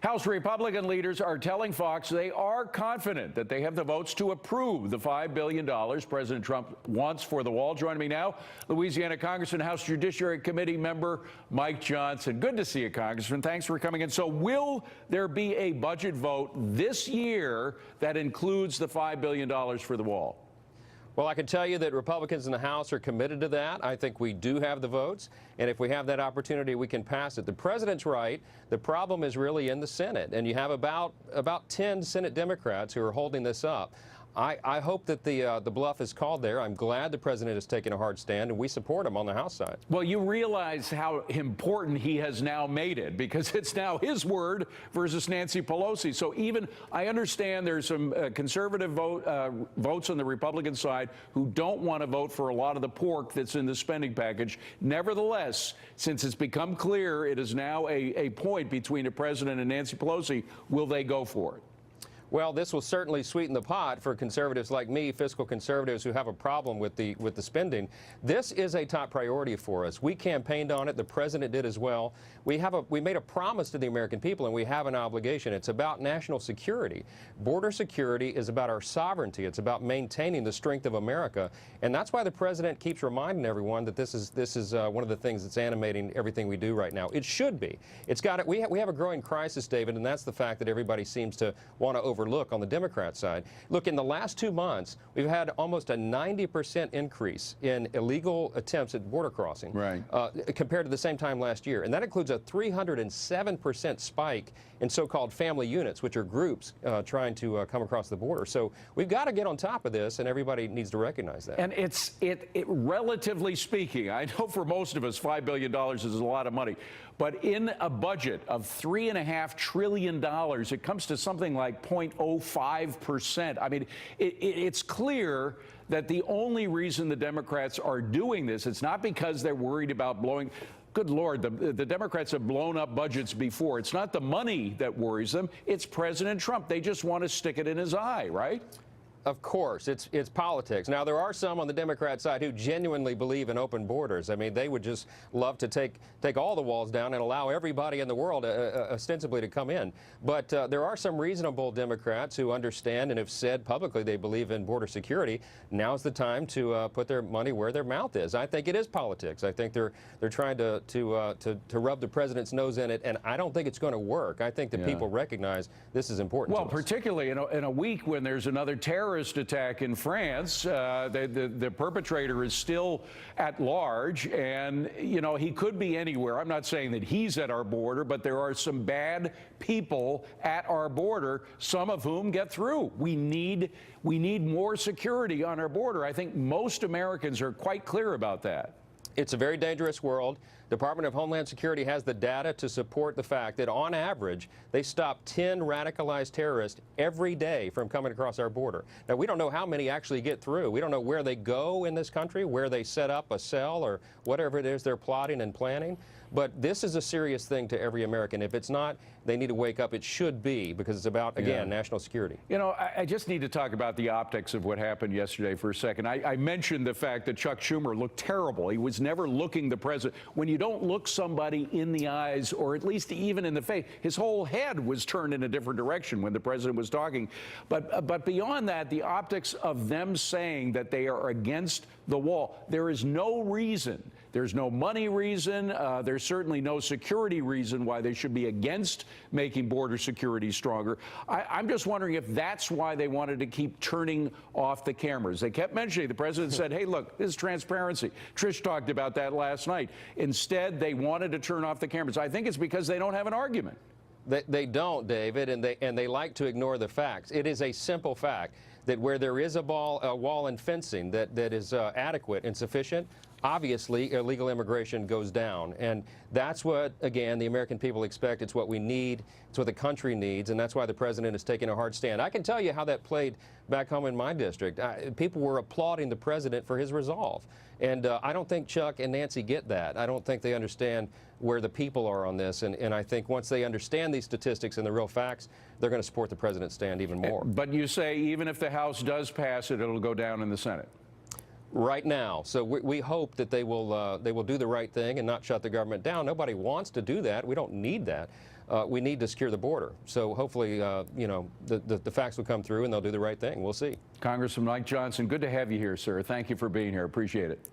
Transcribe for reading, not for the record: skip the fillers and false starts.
House Republican leaders are telling Fox they are confident that they have the votes to approve the $5 billion President Trump wants for the wall. Joining me now, Louisiana Congressman, House Judiciary Committee member Mike Johnson. Good to see you, Congressman. Thanks for coming in. So will there be a budget vote this year that includes the $5 billion for the wall? Well, I can tell you that Republicans in the House are committed to that. I think we do have the votes, and if we have that opportunity, we can pass it. The president's right. The problem is really in the Senate, and you have about 10 Senate Democrats who are holding this up. I hope that the bluff is called there. I'm glad the president has taken a hard stand, and we support him on the House side. Well, you realize how important he has now made it, because it's now his word versus Nancy Pelosi. So even I understand there's some conservative votes on the Republican side who don't want to vote for a lot of the pork that's in the spending package. Nevertheless, since it's become clear it is now a point between the president and Nancy Pelosi, will they go for it? Well, this will certainly sweeten the pot for conservatives like me, fiscal conservatives who have a problem with the spending. This is a top priority for us. We campaigned on it. The president did as well. We made a promise to the American people, and we have an obligation. It's about national security. Border security is about our sovereignty. It's about maintaining the strength of America, and that's why the president keeps reminding everyone that this is one of the things that's animating everything we do right now. It should be. It's got it. We have a growing crisis, David, and that's the fact that everybody seems to want to overlook on the Democrat side. Look, in the last 2 months, we've had almost a 90% increase in illegal attempts at border crossing, right, compared to the same time last year. And that includes a 307% spike in so-called family units, which are groups trying to come across the border. So we've got to get on top of this, and everybody needs to recognize that. And relatively speaking, I know for most of us, $5 billion is a lot of money. But in a budget of $3.5 trillion, it comes to something like 0.05%. I mean, it's clear that the only reason the Democrats are doing this, it's not because they're worried about blowing. Good Lord, the Democrats have blown up budgets before. It's not the money that worries them. It's President Trump. They just want to stick it in his eye, right? Of course, it's politics. Now, there are some on the Democrat side who genuinely believe in open borders. I mean, they would just love to take all the walls down and allow everybody in the world ostensibly to come in. But there are some reasonable Democrats who understand and have said publicly they believe in border security. Now's the time to put their money where their mouth is. I think it is politics. I think they're trying to rub the president's nose in it, and I don't think it's going to work. I think that people recognize this is important. Well, particularly in a week when there's another terrorist attack in France, the perpetrator is still at large, and you know, he could be anywhere. I'm not saying that he's at our border, but there are some bad people at our border, some of whom get through. We need more security on our border. I think most Americans are quite clear about that. It's a very dangerous world. Department of Homeland Security has the data to support the fact that, on average, they stop 10 radicalized terrorists every day from coming across our border. Now, we don't know how many actually get through. We don't know where they go in this country, where they set up a cell or whatever it is they're plotting and planning. But this is a serious thing to every American. If it's not, they need to wake up. It should be, because it's about, again, national security. You know, I just need to talk about the optics of what happened yesterday for a second. I mentioned the fact that Chuck Schumer looked terrible. He was never looking the president. When you don't look somebody in the eyes, or at least even in the face, his whole head was turned in a different direction when the president was talking. But beyond that, the optics of them saying that they are against the wall, there is no reason. There's no money reason. There's certainly no security reason why they should be against making border security stronger. I'm just wondering if that's why they wanted to keep turning off the cameras. They kept mentioning, the president said, hey, look, this is transparency. Trish talked about that last night. Instead, they wanted to turn off the cameras. I think it's because they don't have an argument. They don't, David, and they like to ignore the facts. It is a simple fact that where there is a wall and fencing that is adequate and sufficient, obviously illegal immigration goes down. And that's what, again, the American people expect. It's what we need. It's what the country needs. And that's why the president is taking a hard stand. I can tell you how that played back home in my district. People were applauding the president for his resolve. And I don't think Chuck and Nancy get that. I don't think they understand where the people are on this. And I think once they understand these statistics and the real facts, they're going to support the president's stand even more. But you say even if the House does pass it, it'll go down in the Senate. right now. So we hope that they will do the right thing and not shut the government down. Nobody wants to do that. We don't need that. We need to secure the border. So hopefully, you know, the facts will come through and they'll do the right thing. We'll see. Congressman Mike Johnson, good to have you here, sir. Thank you for being here. Appreciate it.